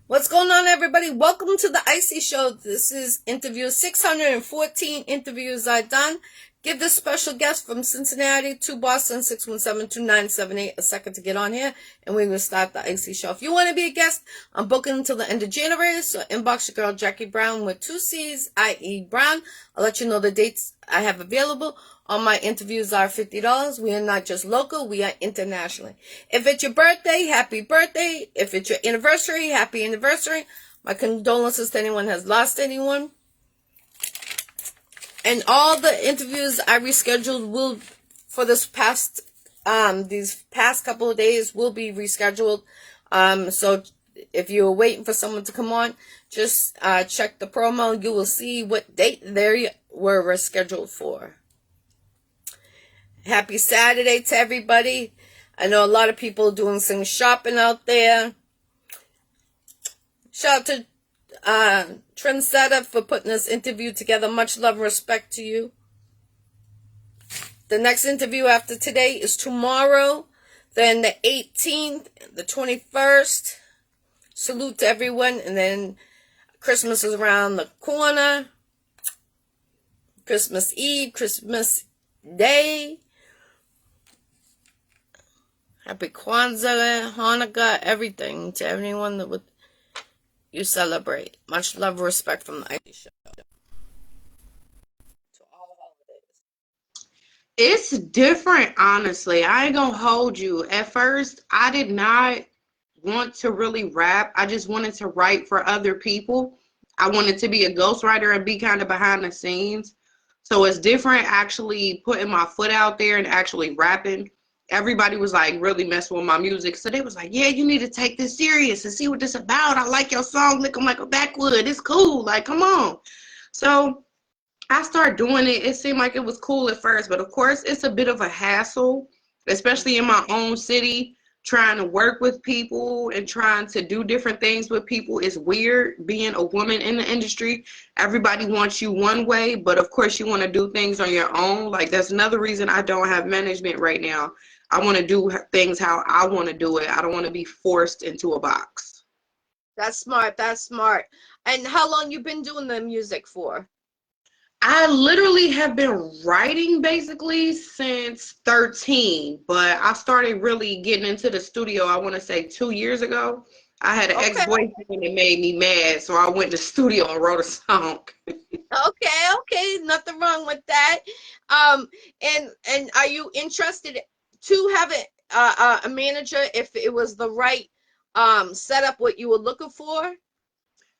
What's going on, everybody? Welcome to the Iccy Show. This is interview 614 interviews I've done. Give this special guest from Cincinnati to Boston 617-2978 a second to get on here, and we're going to start the Iccy Show. If you want to be a guest, I'm booking until the end of January, so inbox your girl Jackie Brown with two C's, I.E. Brown. I'll let you know the dates I have available. All my interviews are $50. We are not just local, we are internationally. If it's your birthday, happy birthday. If it's your anniversary, happy anniversary. My condolences to anyone who has lost anyone. And all the interviews I rescheduled will, for these past couple of days, will be rescheduled. So if you're waiting for someone to come on, just check the promo. You will see what date they were rescheduled for. Happy Saturday to everybody. I know a lot of people doing some shopping out there. Shout out to Trendsetter for putting this interview together. Much love and respect to you. The next interview after today is tomorrow. Then the 18th, the 21st. Salute to everyone. And then Christmas is around the corner. Christmas Eve, Christmas Day. Happy Kwanzaa, Hanukkah, everything to everyone that would you celebrate. Much love and respect from the Iccy Show. To all holidays. It's different, honestly. I ain't gonna hold you. At first, I did not want to really rap. I just wanted to write for other people. I wanted to be a ghostwriter and be kind of behind the scenes. So it's different actually putting my foot out there and actually rapping. Everybody was like really messing with my music. So they was like, yeah, you need to take this serious and see what this about. I like your song, Looking Like a Backwood. It's cool. Like, come on. So I started doing it. It seemed like it was cool at first, but of course it's a bit of a hassle, especially in my own city. Trying to work with people and trying to do different things with people is weird. Being a woman in the industry, everybody wants you one way, but of course you want to do things on your own. Like that's another reason I don't have management right now. I want to do things how I want to do it. I don't want to be forced into a box. That's smart. That's smart. And how long you been doing the music for? I literally have been writing basically since 13, but I started really getting into the studio, I want to say 2 years ago. I had an Okay, ex-boyfriend that made me mad, so I went to the studio and wrote a song. okay. Nothing wrong with that. Um, and are you interested to have a manager if it was the right setup, what you were looking for?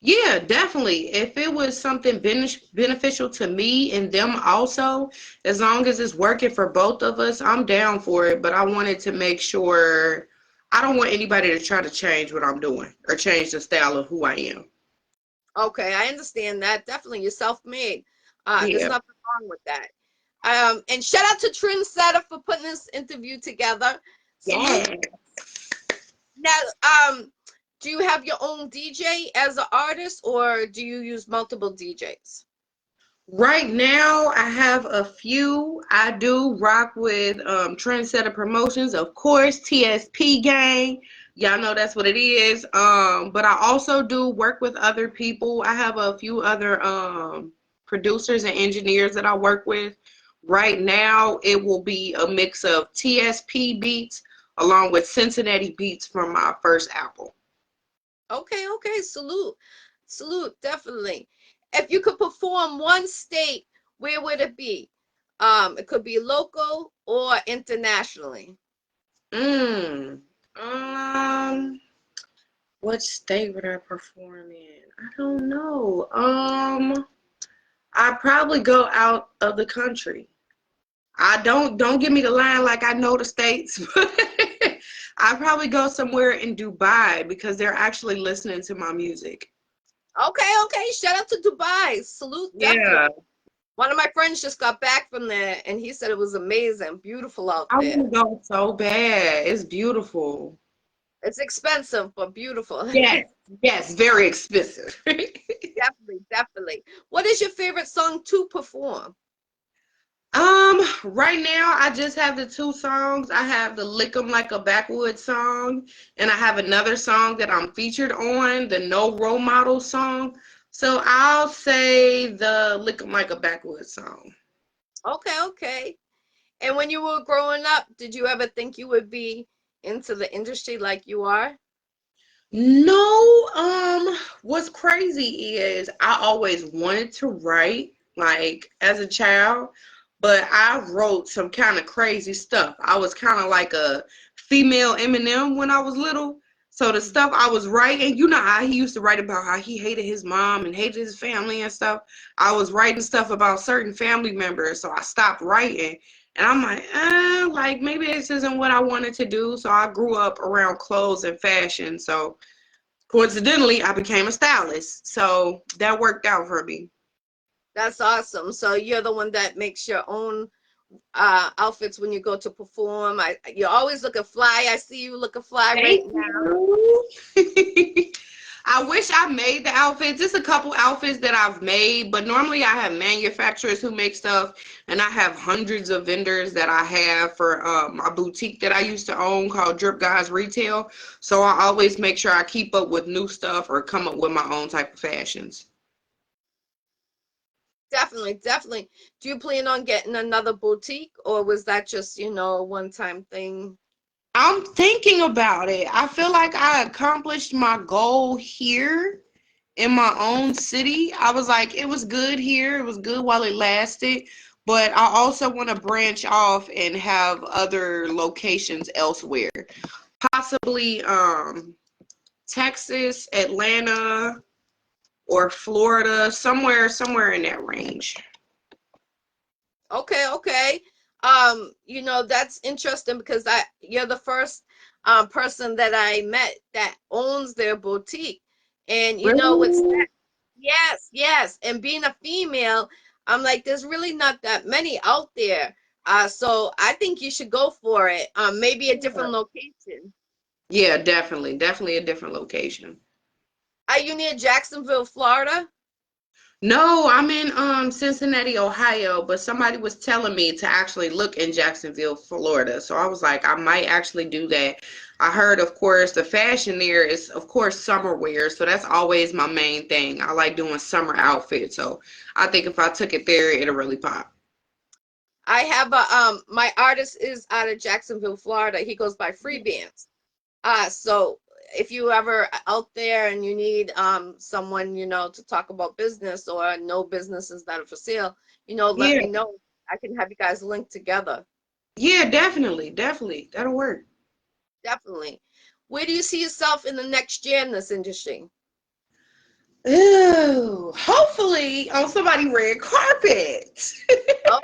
Yeah, definitely. If it was something beneficial to me and them also, as long as it's working for both of us, I'm down for it. But I wanted to make sure I don't want anybody to try to change what I'm doing or change the style of who I am. Okay, I understand that. Definitely, you're self-made. There's Yeah. nothing wrong with that. And shout out to Trendsetter for putting this interview together. Salute. Yeah. Now, do you have your own DJ as an artist, or do you use multiple DJs? Right now, I have a few. I do rock with Trendsetter Promotions, of course, TSP Gang. Y'all know that's what it is. But I also do work with other people. I have a few other producers and engineers that I work with. Right now, it will be a mix of TSP beats along with Cincinnati beats from my first album. Okay. Salute, definitely. If you could perform one state, where would it be? It could be local or internationally. Mm. Um. What state would I perform in? I don't know. I'd probably go out of the country. I don't give me the line like I know the states, but I'd probably go somewhere in Dubai because they're actually listening to my music. Okay. Shout out to Dubai. Salute, definitely. Yeah, One of my friends just got back from there, and he said it was amazing, beautiful out I there. want to go so bad. It's beautiful. It's expensive, but beautiful. Yes, yes, very expensive. Definitely. What is your favorite song to perform? Right now I just have the two songs. I have the Lick 'em Like a Backwoods song, and I have another song that I'm featured on, the No Role Model song. So I'll say the Lick 'em Like a Backwoods song. Okay, okay. And when you were growing up, did you ever think you would be into the industry like you are? No, what's crazy is I always wanted to write, like as a child, but I wrote some kind of crazy stuff. I was kind of like a female Eminem when I was little. So the stuff I was writing, you know how he used to write about how he hated his mom and hated his family and stuff. I was writing stuff about certain family members, so I stopped writing. And I'm like maybe this isn't what I wanted to do. So I grew up around clothes and fashion. So coincidentally, I became a stylist. So that worked out for me. That's awesome. So you're the one that makes your own outfits when you go to perform. You're always looking fly. I see you looking fly right Thank now. you. I wish I made the outfits. Just a couple outfits that I've made, but normally I have manufacturers who make stuff, and I have hundreds of vendors that I have for my boutique that I used to own called Drip Guys Retail. So I always make sure I keep up with new stuff or come up with my own type of fashions. Definitely, definitely. Do you plan on getting another boutique, or was that just, a one-time thing? I'm thinking about it. I feel like I accomplished my goal here in my own city. I was like, it was good here. It was good while it lasted. But I also want to branch off and have other locations elsewhere. Possibly Texas, Atlanta, or Florida, somewhere in that range. Okay, okay. That's interesting because you're the first person that I met that owns their boutique. And it's Really? that, yes, yes. And being a female, I'm like, there's really not that many out there. So I think you should go for it. Maybe a different location. Yeah, definitely. Definitely a different location. Are you near Jacksonville, Florida? No, I'm in Cincinnati, Ohio, but somebody was telling me to actually look in Jacksonville, Florida. So I was like, I might actually do that. I heard, of course, the fashion there is, of course, summer wear. So that's always my main thing. I like doing summer outfits. So I think if I took it there, it'll really pop. I have my artist is out of Jacksonville, Florida. He goes by Freebands. So if you ever out there and you need someone, to talk about business or no businesses that are for sale, let Yeah, me know. I can have you guys linked together. yeah, definitely, definitely. That'll work. Definitely. Where do you see yourself in the next year in this industry? Ooh, hopefully on somebody red carpet. Oh,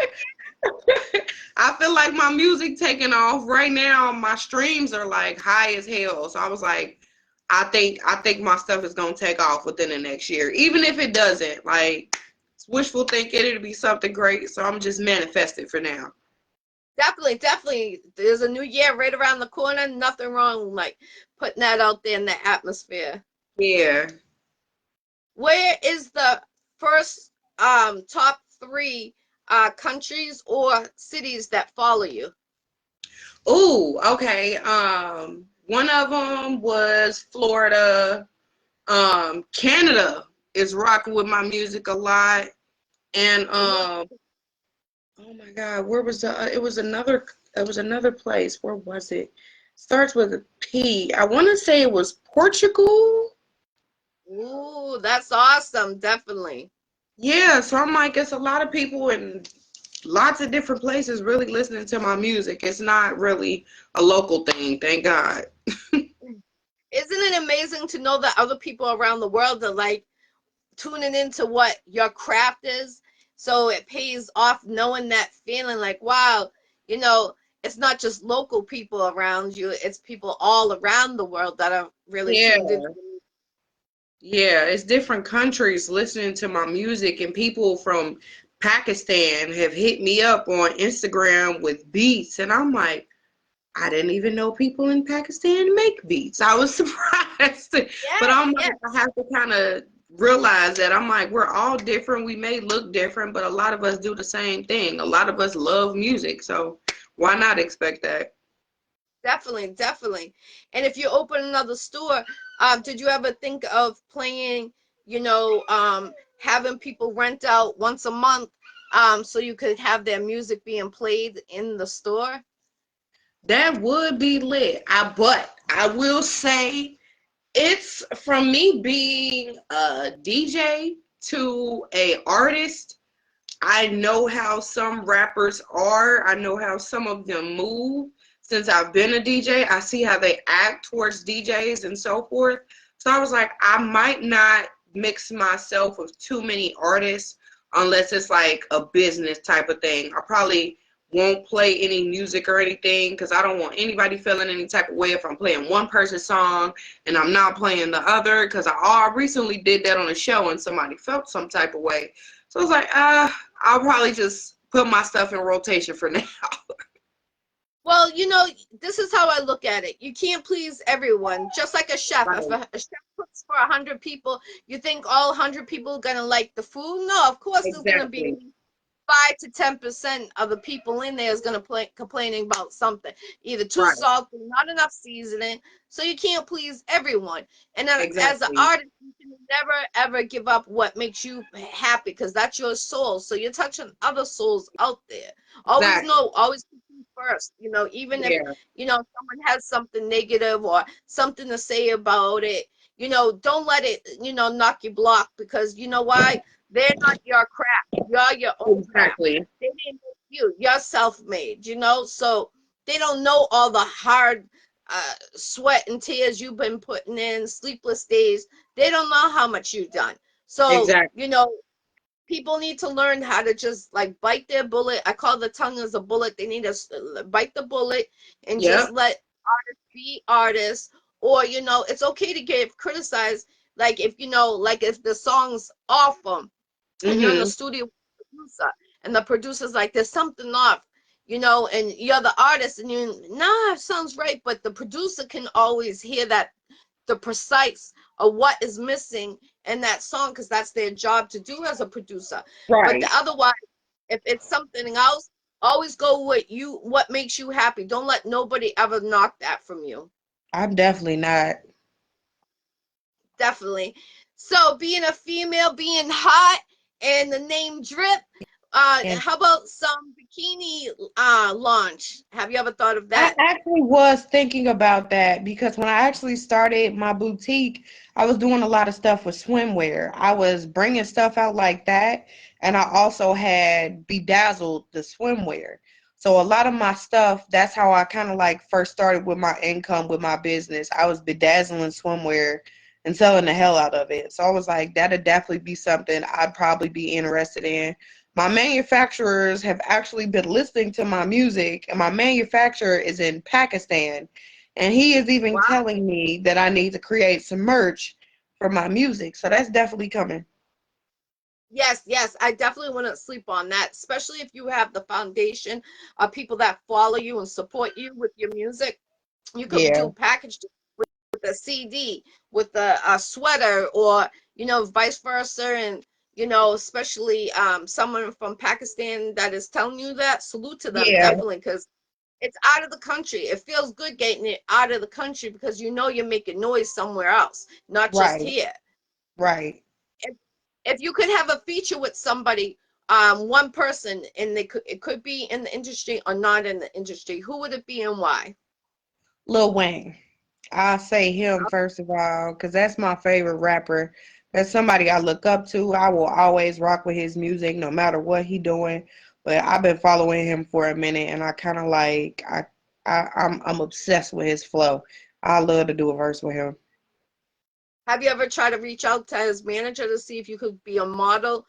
I feel like my music taking off right now. My streams are like high as hell. So I was like, I think my stuff is gonna take off within the next year. Even if it doesn't, like it's wishful thinking it'll be something great. So I'm just manifesting for now. definitely, definitely. There's a new year right around the corner. Nothing wrong like putting that out there in the atmosphere. Yeah. Where is the first top three countries or cities that follow you? Ooh, okay. One of them was Florida. Canada is rocking with my music a lot. And oh my God, where was the? It was another place. Where was it? Starts with a P. I want to say it was Portugal. Ooh, that's awesome. Definitely. Yeah, so I'm like, it's a lot of people in lots of different places really listening to my music. It's not really a local thing, thank God. Isn't it amazing to know that other people around the world are like tuning into what your craft is? So it pays off knowing that feeling like, wow, it's not just local people around you, it's people all around the world that are really Yeah. tuned into. Yeah, it's different countries listening to my music, and people from Pakistan have hit me up on Instagram with beats, and I'm like, I didn't even know people in Pakistan make beats. I was surprised. But Yes, I'm like, yes. I have to kind of realize that I'm like, we're all different. We may look different, but a lot of us do the same thing. A lot of us love music, so why not expect that? Definitely, definitely. And if you open another store, did you ever think of playing, having people rent out once a month, so you could have their music being played in the store? That would be lit. But I will say it's from me being a DJ to a artist. I know how some rappers are. I know how some of them move. Since I've been a DJ, I see how they act towards DJs and so forth. So I was like, I might not mix myself with too many artists unless it's like a business type of thing. I probably won't play any music or anything because I don't want anybody feeling any type of way if I'm playing one person's song and I'm not playing the other, because I recently did that on a show and somebody felt some type of way. So I was like, I'll probably just put my stuff in rotation for now. Well, this is how I look at it. You can't please everyone. Just like a chef. If Right. a chef cooks for 100 people, you think all 100 people are gonna like the food? No, of course there's gonna be Exactly. 5 to 10% of the people in there is gonna complaining about something, either too Right. salty, not enough seasoning. So you can't please everyone. And then as an Exactly. artist, you can never ever give up what makes you happy, because that's your soul. So you're touching other souls out there. Always Exactly. know, always put you first. Even if Yeah. someone has something negative or something to say about it, don't let it knock you block, because you know why? They're not your crap. You're your own crap. Exactly. They didn't make you. You're self-made, so they don't know all the hard sweat and tears you've been putting in, sleepless days. They don't know how much you've done. So, Exactly. people need to learn how to just like bite their bullet. I call the tongue as a bullet. They need to bite the bullet and just Yep. let artists be artists. Or, it's okay to get criticized. Like if the song's awful and you're in the Mhm. studio with the producer, and the producer's like, there's something off, and you're the artist, and nah, it sounds right, but the producer can always hear that, the precise of what is missing in that song, because that's their job to do as a producer. But Right. otherwise, if it's something else, always go with what makes you happy. Don't let nobody ever knock that from you. I'm definitely not. Definitely. So being a female, being hot, and the name Drip, And how about some bikini launch? Have you ever thought of I that? actually was thinking about that because when I actually started my boutique, I was doing a lot of stuff with swimwear. I was bringing stuff out like that, and I also had bedazzled the swimwear. So a lot of my stuff, that's how I kind of like first started with my income with my business. I was bedazzling swimwear and selling the hell out of it. So I was like, that'd definitely be something I'd probably be interested in. My manufacturers have actually been listening to my music, and my manufacturer is in Pakistan. And he is even Wow. telling me that I need to create some merch for my music. So that's definitely coming. Yes, yes, I definitely wouldn't sleep on that, especially if you have the foundation of people that follow you and support you with your music. You could Yeah. do package with a CD, with a sweater, or vice versa. And especially someone from Pakistan that is telling you that, salute to them, Yeah. definitely, because it's out of the country. It feels good getting it out of the country, because you're making noise somewhere else, not just Right. here. Right. if, if you could have a feature with somebody, one person, and it could be in the industry or not in the industry, who would it be and why? Lil Wayne. I'll say him first of all, because that's my favorite rapper. That's somebody I look up to. I will always rock with his music no matter what he doing. But I've been following him for a minute, and I kind of like I'm obsessed with his flow. I love to do a verse with him. Have you ever tried to reach out to his manager to see if you could be a model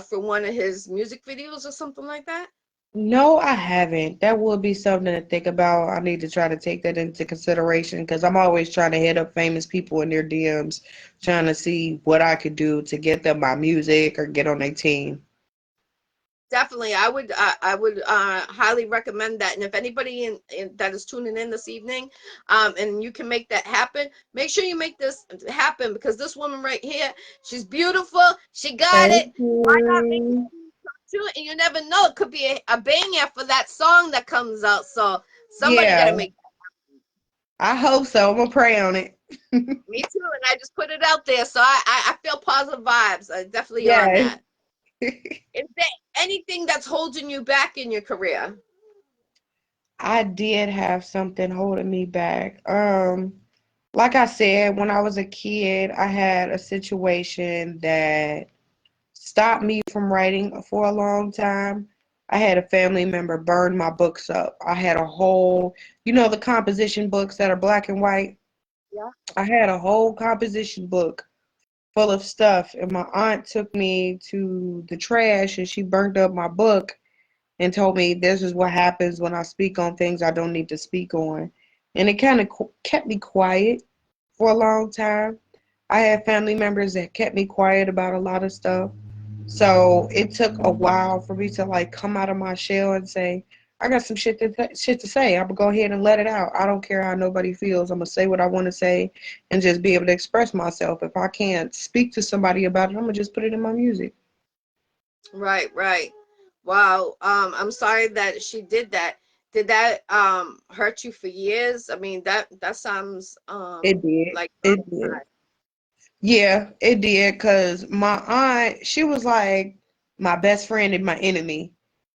for one of his music videos or something like that? No, I haven't. That would be something to think about. I need to try to take that into consideration because I'm always trying to hit up famous people in their DMs, trying to see what I could do to get them my music or get on their team. Definitely, I would highly recommend that. And if anybody that is tuning in this evening, and you can make that happen, make sure you make this happen, because this woman right here, she's beautiful. She got Thank it. Why not make it you. too? And you never know, it could be a banger for that song that comes out. So somebody got Yeah, to make I hope so. I'm gonna pray on it. me too. And I just put it out there, so I feel positive vibes. Definitely on Yes. that. Is there anything that's holding you back in your career? I did have something holding me back. Like I said, when I was a kid, I had a situation that stopped me from writing for a long time. I had a family member burn my books up. I had a whole, the composition books that are black and white. Yeah. I had a whole composition book full of stuff, and my aunt took me to the trash and she burned up my book and told me this is what happens when I speak on things I don't need to speak on. And it kind of kept me quiet for a long time. I had family members that kept me quiet about a lot of stuff. So it took a while for me to like come out of my shell and say, I got some shit to say. I'm gonna go ahead and let it out. I don't care how nobody feels. I'm gonna say what I want to say and just be able to express myself. If I can't speak to somebody about it, I'm gonna just put it in my music. Right, right. Wow. I'm sorry that she did that. Did that hurt you for years? I mean, that sounds It did. like It did. Yeah, it did. Cause my aunt, she was like my best friend and my enemy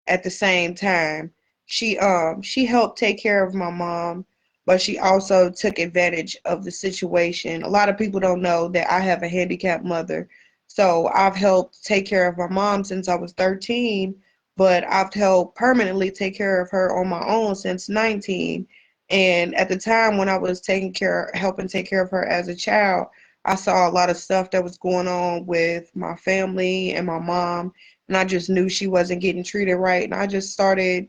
at the same time. She helped take care of my mom, but she also took advantage of the situation. A lot of people don't know that I have a handicapped mother. So I've helped take care of my mom since I was 13, but I've helped permanently take care of her on my own since 19. And at the time when I was helping take care of her as a child, I saw a lot of stuff that was going on with my family and my mom, and I just knew she wasn't getting treated right. And I just started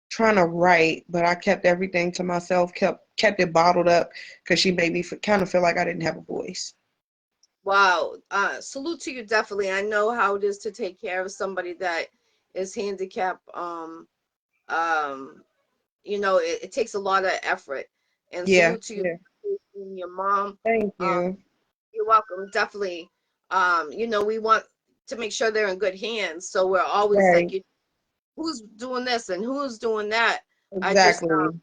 trying to write, but I kept everything to myself, kept it bottled up because she made me kind of feel like I didn't have a voice. wow. Salute to you, definitely. I know how it is to take care of somebody that is handicapped. Um, it takes a lot of effort. And Yeah, salute to you yeah. and your mom. Thank Um, you. you're welcome, definitely. We want to make sure they're in good hands. So we're always like, Right. who's doing this and who's doing that. I just Exactly.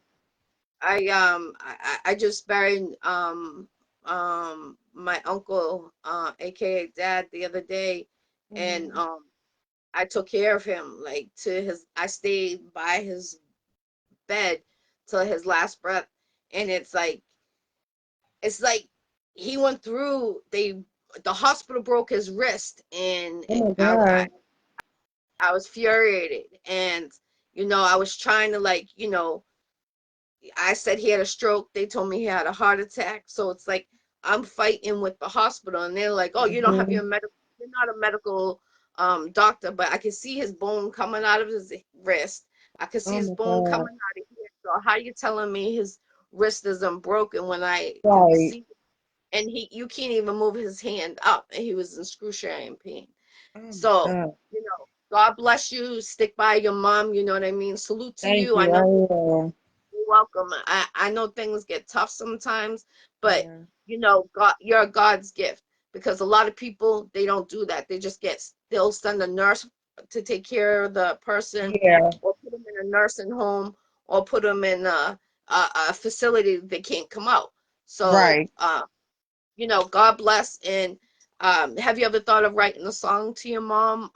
I just buried my uncle, aka dad, the other day, and Mhm. I took care of him, like, I stayed by his bed till his last breath. And it's like he went through, the hospital broke his wrist, and Oh my I God. I was furiated. And I was trying to, like, I said he had a stroke. They told me he had a heart attack. So it's like I'm fighting with the hospital, and they're like, "Oh, you don't have Mhm. your medical. You're not a medical doctor." But I can see his bone coming out of his wrist. I can see Oh his my bone coming God. out of here. So how you telling me his wrist isn't broken when I can Right. see? And you can't even move his hand up, and he was in excruciating pain. Oh my So, God. God bless you. Stick by your mom. You know what I mean? Salute to Thank you. I you. know I will. you're welcome. I know things get tough sometimes, but Yeah. God, you're God's gift, because a lot of people, they don't do that. They'll send a nurse to take care of the person, Yeah. or put them in a nursing home, or put them in a facility that they can't come out. So, Right. God bless. And have you ever thought of writing a song to your mom?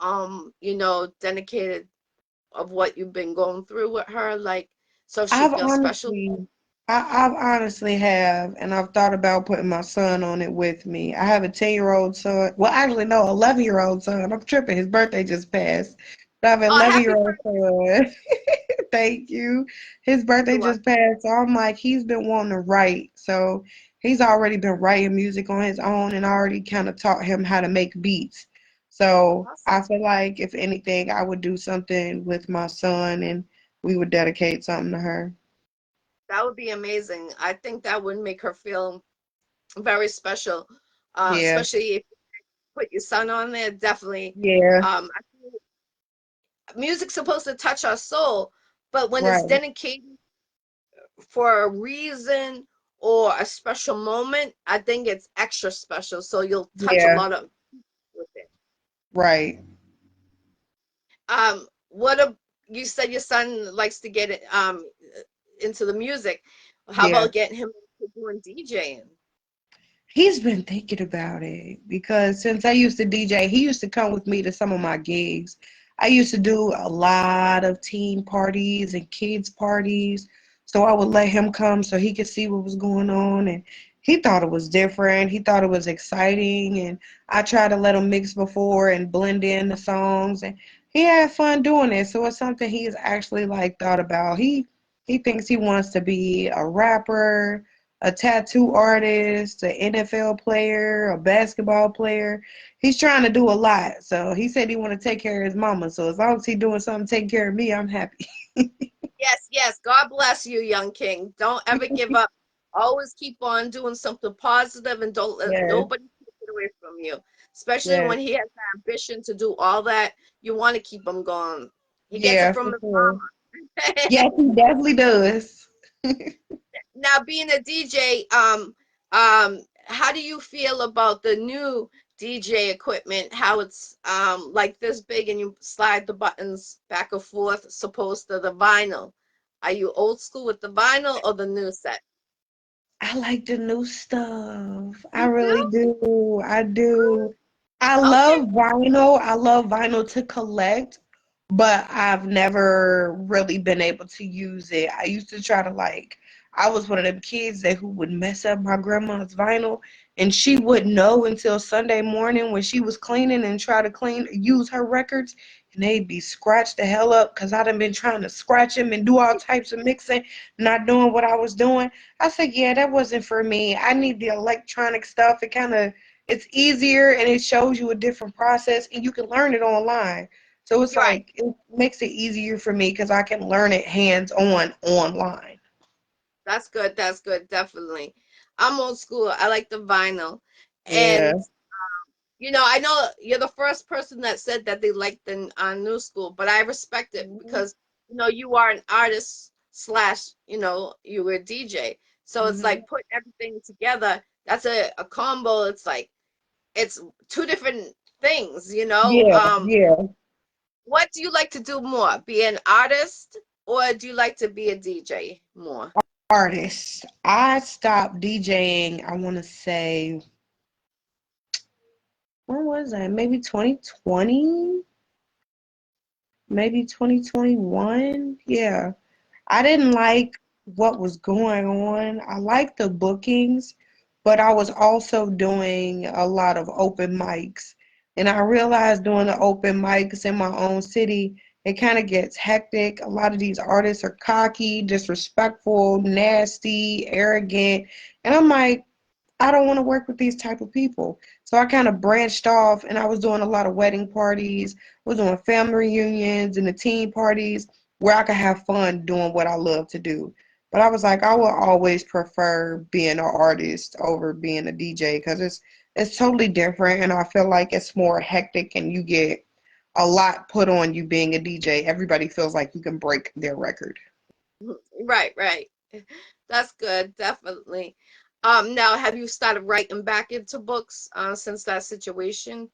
Dedicated of what you've been going through with her, like, so she I've feels special. honestly, I've honestly have, and I've thought about putting my son on it with me. I have a 10-year-old son. Well, actually, no, 11-year-old son. I'm tripping. His birthday just passed. But I have an Oh, happy 11-year-old birthday. son. Thank you. His birthday You are. just passed, so I'm like, he's been wanting to write. So he's already been writing music on his own, and I already kind of taught him how to make beats. So Awesome. I feel like if anything, I would do something with my son, and we would dedicate something to her. That would be amazing. I think that would make her feel very special, Yeah, especially if you put your son on there. Definitely. yeah, Um, music's supposed to touch our soul, but when it's Right. dedicated for a reason or a special moment, I think it's extra special. So you'll touch a Yeah. lot of with it. Right. What a you said your son likes to get it into the music. How Yeah. about getting him into doing DJing? He's been thinking about it because since I used to DJ, he used to come with me to some of my gigs. I used to do a lot of teen parties and kids parties. So I would let him come so he could see what was going on. And he thought it was different. He thought it was exciting. And I tried to let him mix before and blend in the songs. And he had fun doing it. So it's something he's actually like thought about. He thinks he wants to be a rapper, a tattoo artist, an NFL player, a basketball player. He's trying to do a lot. So he said he want to take care of his mama. So as long as he doing something taking care of me, I'm happy. Yes, yes. God bless you, young king. Don't ever give up. Always keep on doing something positive and don't let Yes, nobody take it away from you. Especially yes, when he has the ambition to do all that, you want to keep him going. He gets it yeah, for from his sure. mama. Yes, he definitely does. Now, being a DJ, how do you feel about the new DJ equipment? How it's like this big and you slide the buttons back and forth, supposed to the vinyl. Are you old school with the vinyl or the new set? I like the new stuff. I You do? really do. I do. I Okay. love vinyl. I love vinyl to collect, but I've never really been able to use it. I used to try to I was one of them kids that who would mess up my grandma's vinyl, and she wouldn't know until Sunday morning when she was cleaning and try to use her records, and they'd be scratched the hell up because I'd have been trying to scratch them and do all types of mixing, not doing what I was doing. I said, yeah, that wasn't for me. I need the electronic stuff. It's easier and it shows you a different process and you can learn it online. So it's You're right. like, it makes it easier for me because I can learn it hands on online. That's good. That's good. Definitely. I'm old school. I like the vinyl. Yeah. And I know you're the first person that said that they liked the new school, but I respect it Hmm. because you are an artist slash, you were a DJ. So it's Hmm. like putting everything together. That's a combo. It's like it's two different things. Yeah, yeah. What do you like to do more? Be an artist or do you like to be a DJ more? Artists. I stopped DJing, I want to say, when was that? Maybe 2020? Maybe 2021? Yeah. I didn't like what was going on. I liked the bookings, but I was also doing a lot of open mics. And I realized doing the open mics in my own city, it kind of gets hectic. A lot of these artists are cocky, disrespectful, nasty, arrogant. And I'm like, I don't want to work with these type of people. So I kind of branched off and I was doing a lot of wedding parties, was doing family reunions and the teen parties where I could have fun doing what I love to do. But I was like, I will always prefer being an artist over being a DJ because it's totally different and I feel like it's more hectic and you get a lot put on you being a DJ. Everybody feels like you can break their record. Right, right. That's good, definitely. Now have you started writing back into books since that situation?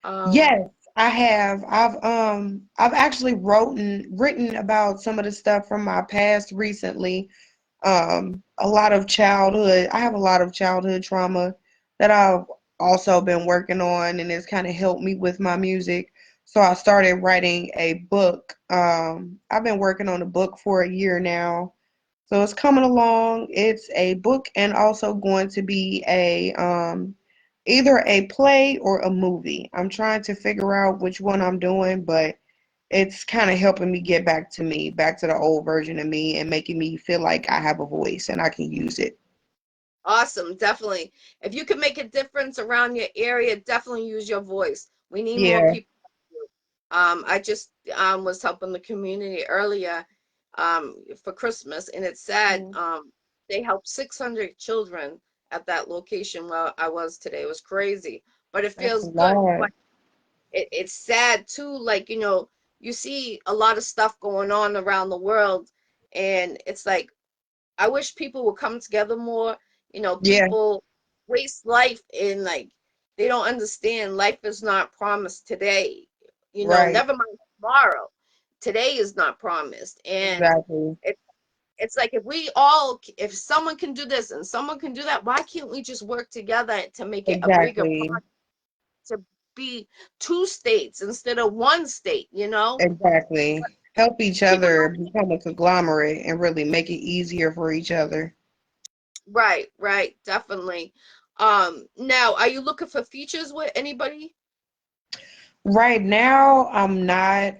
Um, Yes, I have. I've actually written about some of the stuff from my past recently. A lot of childhood. I have a lot of childhood trauma that I've also been working on, and it's kind of helped me with my music. So I started writing a book. I've been working on a book for a year now. So it's coming along. It's a book and also going to be a either a play or a movie. I'm trying to figure out which one I'm doing, but it's kind of helping me get back to me, back to the old version of me and making me feel like I have a voice and I can use it. awesome, definitely. If you can make a difference around your area, definitely use your voice. We need more Yeah. people. I just was helping the community earlier for Christmas, and it's sad. Mm. They helped 600 children at that location where I was today. It was crazy, but it That's a feels good. But lot. it's sad too. Like you see a lot of stuff going on around the world, and it's like, I wish people would come together more. Yeah, People waste life in, like, they don't understand life is not promised today. right. Never mind tomorrow. Today is not promised. And Exactly. it's like, if someone can do this and someone can do that, why can't we just work together to make it a bigger Exactly. project, to be two states instead of one state, Exactly. Help each People other don't. become a conglomerate and really make it easier for each other. Right, right, definitely. Now, are you looking for features with anybody? Right now, I'm not.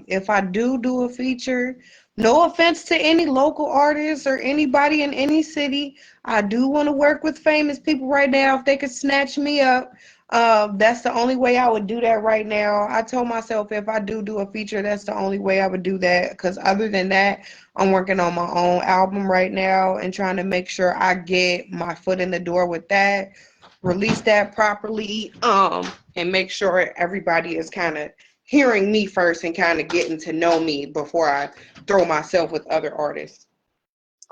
If I do a feature, no offense to any local artists or anybody in any city, I do want to work with famous people right now. If they could snatch me up, that's the only way I would do that right now. I told myself if I do a feature, that's the only way I would do that. Because other than that, I'm working on my own album right now and trying to make sure I get my foot in the door with that, release that properly, and make sure everybody is kind of hearing me first and kind of getting to know me before I throw myself with other artists.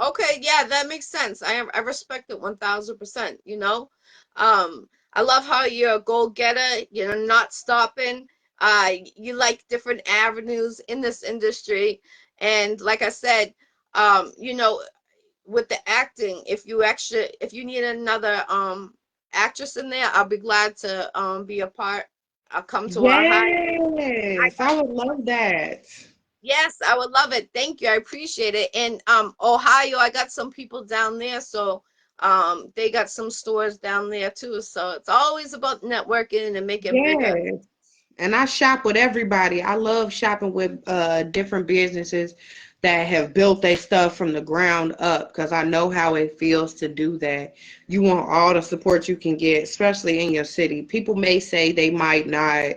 Okay, yeah, that makes sense. I respect it 1000%, I love how you're a go-getter, not stopping. You like different avenues in this industry. And like I said, with the acting, if you need another actress in there, I'll be glad to be a part. I'll come to Ohio. Yes, I would love that. Yes, I would love it. Thank you. I appreciate it. And Ohio, I got some people down there, so they got some stores down there too. So it's always about networking and making bigger. Yes. And I shop with everybody. I love shopping with different businesses that have built their stuff from the ground up because I know how it feels to do that. You want all the support you can get, especially in your city. People may say they might not,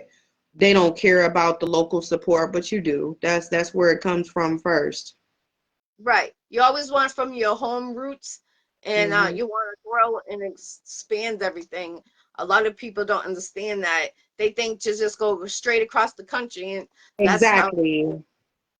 they don't care about the local support, but you do. That's where it comes from first. Right. You always want from your home roots, and Hmm. you want to grow and expand everything. A lot of people don't understand that. They think to just go straight across the country, and that's how. Exactly.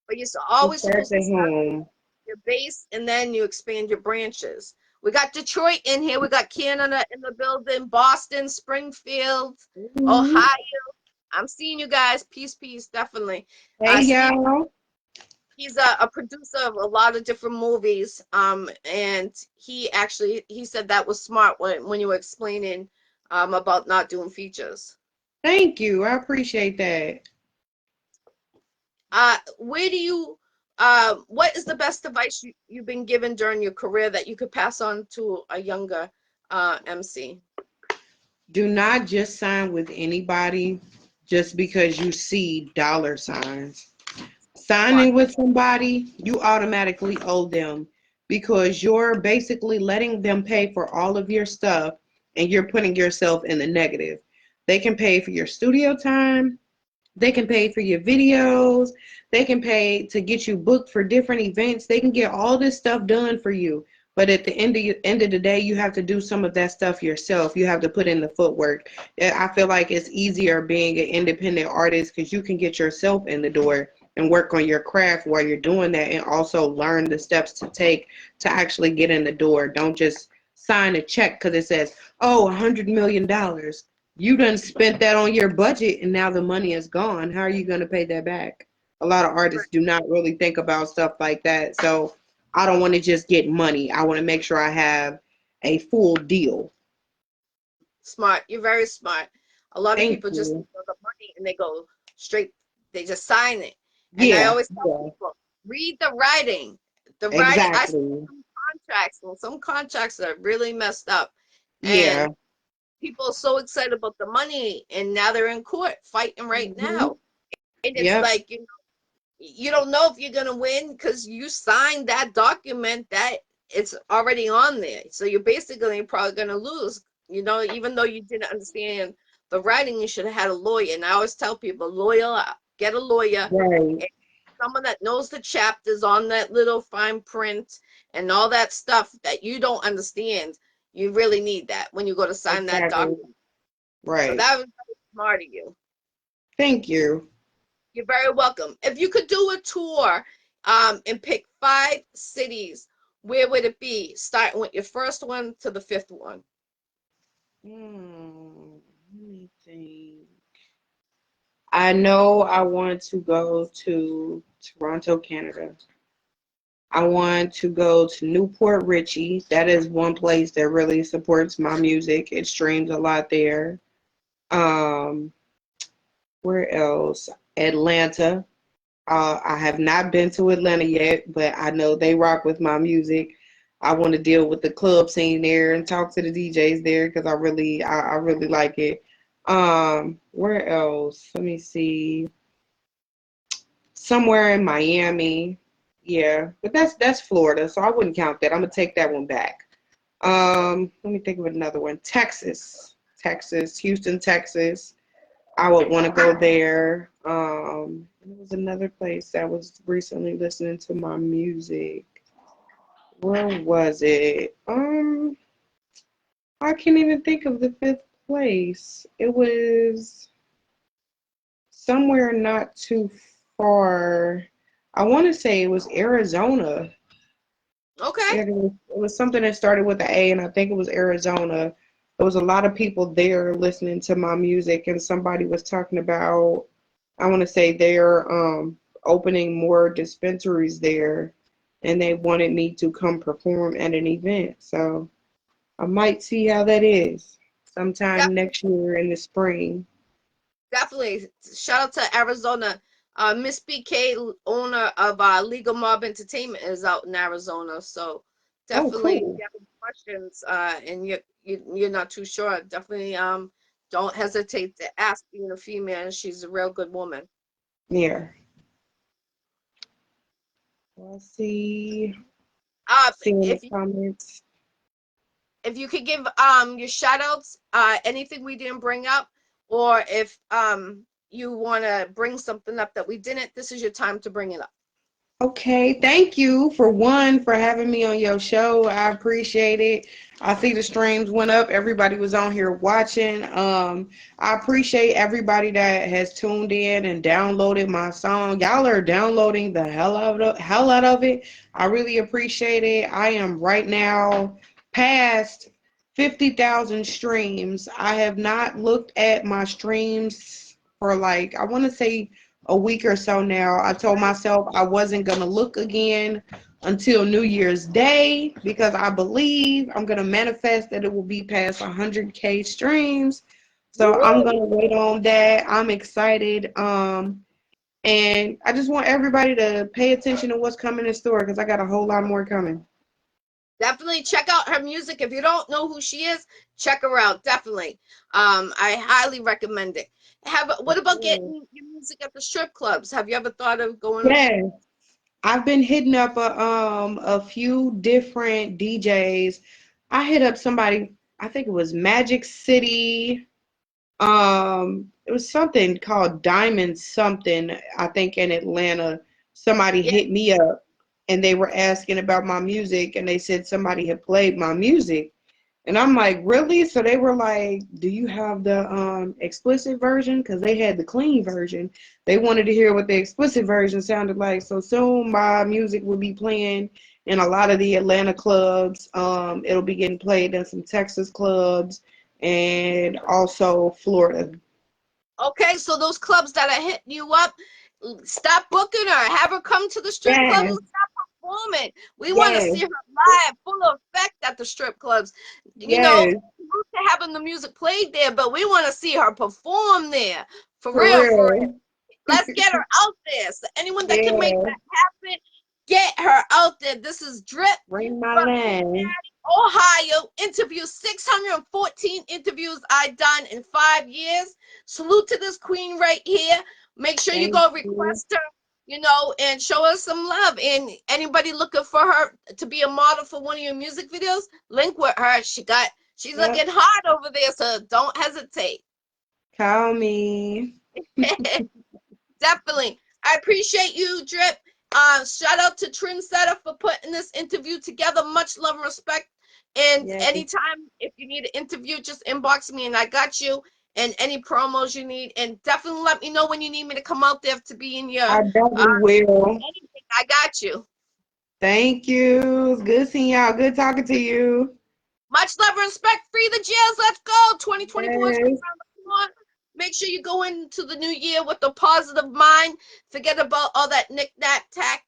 But you're It always starts supposed to at start home. your base, and then you expand your branches. We got Detroit in here. We got Canada in the building. Boston, Springfield, Mhm. Ohio. I'm seeing you guys. Peace, peace, definitely. Hey, Steve, y'all. he's a producer of a lot of different movies. And he said that was smart when you were explaining about not doing features. Thank you. I appreciate that. Where do you what is the best advice you've been given during your career that you could pass on to a younger MC? Do not just sign with anybody just because you see dollar signs. Smart. Signing with somebody, you automatically owe them because you're basically letting them pay for all of your stuff and you're putting yourself in the negative. They can pay for your studio time, they can pay for your videos. They can pay to get you booked for different events. They can get all this stuff done for you. But at the end of the day, you have to do some of that stuff yourself. You have to put in the footwork. I feel like it's easier being an independent artist because you can get yourself in the door and work on your craft while you're doing that and also learn the steps to take to actually get in the door. Don't just sign a check because it says, oh, $100 million. You done spent that on your budget and now the money is gone. How are you going to pay that back? A lot of artists do not really think about stuff like that. So I don't want to just get money. I want to make sure I have a full deal. Smart. You're very smart. A lot of Thank people just you. think of the money and they go straight, they just sign it. And I Yeah, always tell yeah, people, read the writing. The writing, I see exactly. some contracts, and some contracts are really messed up. Yeah. And people are so excited about the money, and now they're in court fighting right Hmm. now. And it's Yep, like, you don't know if you're gonna win because you signed that document that it's already on there. So you're basically probably gonna lose. Even though you didn't understand the writing, you should have had a lawyer. And I always tell people, lawyer, get a lawyer, right. and someone that knows the chapters on that little fine print and all that stuff that you don't understand. You really need that when you go to sign that Exactly. document. So Right. that was very smart of you. Thank you. You're very welcome. If you could do a tour, and pick 5 cities, where would it be? Starting with your first one to the fifth one. Let me think. I know I want to go to Toronto, Canada. I want to go to Newport Richie. That is one place that really supports my music. It streams a lot there. Um, where else? Atlanta. I have not been to Atlanta yet, but I know they rock with my music. I want to deal with the club scene there and talk to the DJs there because I really like it. Where else? Let me see. Somewhere in Miami. Yeah, but that's Florida, so I wouldn't count that. I'm gonna take that one back. Let me think of another one. Texas, Houston, Texas. I would want to go there. There was another place that was recently listening to my music. Where was it? I can't even think of the fifth place. It was somewhere not too far. I want to say it was Arizona. Okay. Yeah, it was something that started with an A, and I think it was Arizona. There was a lot of people there listening to my music, and somebody was talking about, I want to say they're opening more dispensaries there, and they wanted me to come perform at an event. So I might see how that is sometime next year in the spring. Definitely. Shout out to Arizona. Miss BK, owner of Legal Mob Entertainment, is out in Arizona. So Oh, definitely, if cool. you have any questions, and you're not too sure, definitely don't hesitate to ask, being a female, and she's a real good woman. Yeah. Let's see. Uh, See in the if you comments. if you could give your shout outs, anything we didn't bring up, or if you want to bring something up that we didn't, this is your time to bring it up. Okay, thank you for having me on your show. I appreciate it. I see the streams went up. Everybody was on here watching. I appreciate everybody that has tuned in and downloaded my song. Y'all are downloading the hell out of it. I really appreciate it. I am right now past 50,000 streams. I have not looked at my streams for like, I want to say a week or so now. I told myself I wasn't going to look again until New Year's Day because I believe I'm going to manifest that it will be past 100K streams. So I'm going to wait on that. I'm excited. And I just want everybody to pay attention to what's coming in store because I got a whole lot more coming. Definitely check out her music. If you don't know who she is, check her out. Definitely. I highly recommend it. What about getting your music at the strip clubs? Have you ever thought of going? Yes, I've been hitting up a few different DJs. I hit up somebody, I think it was Magic City. It was something called Diamond something, I think in Atlanta. Somebody Yeah. hit me up and they were asking about my music and they said somebody had played my music. And I'm like, really? So they were like, do you have the explicit version? Because they had the clean version. They wanted to hear what the explicit version sounded like. So soon my music will be playing in a lot of the Atlanta clubs. It'll be getting played in some Texas clubs and also Florida. Okay, so those clubs that are hitting you up, stop booking her. Have her come to the strip club and Yes, stop performing. We want to yes, see her live, full effect at the strip clubs. You know, yes, to having the music played there, but we want to see her perform there. For for real, for real. real. Let's get her out there. So anyone that can make Yeah, that happen, get her out there. This is Drip ring my from line. Cincinnati, Ohio. Interview 614 interviews I done in 5 years. Salute to this queen right here. Make sure you Thank go you. request her, and show us some love. And anybody looking for her to be a model for one of your music videos, link with her. She's Yep, looking hot over there, so don't hesitate. call me. Definitely. I appreciate you, Drip. Shout out to Trendsetter for putting this interview together. Much love and respect. And Yes. anytime if you need an interview, just inbox me and I got you. and any promos you need. And definitely let me know when you need me to come out there to be in your I definitely will. anything. I got you. Thank you. It's good seeing y'all. Good talking to you. Much love and respect. Free the jails. Let's go. 2024 is right Yes. around the corner. Make sure you go into the new year with a positive mind. Forget about all that knick-knack tack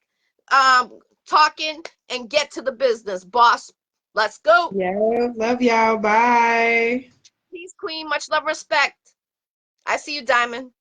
talking and get to the business, boss. Let's go. Yes. Love y'all. Bye. Peace, queen. Much love, respect. I see you, Diamond.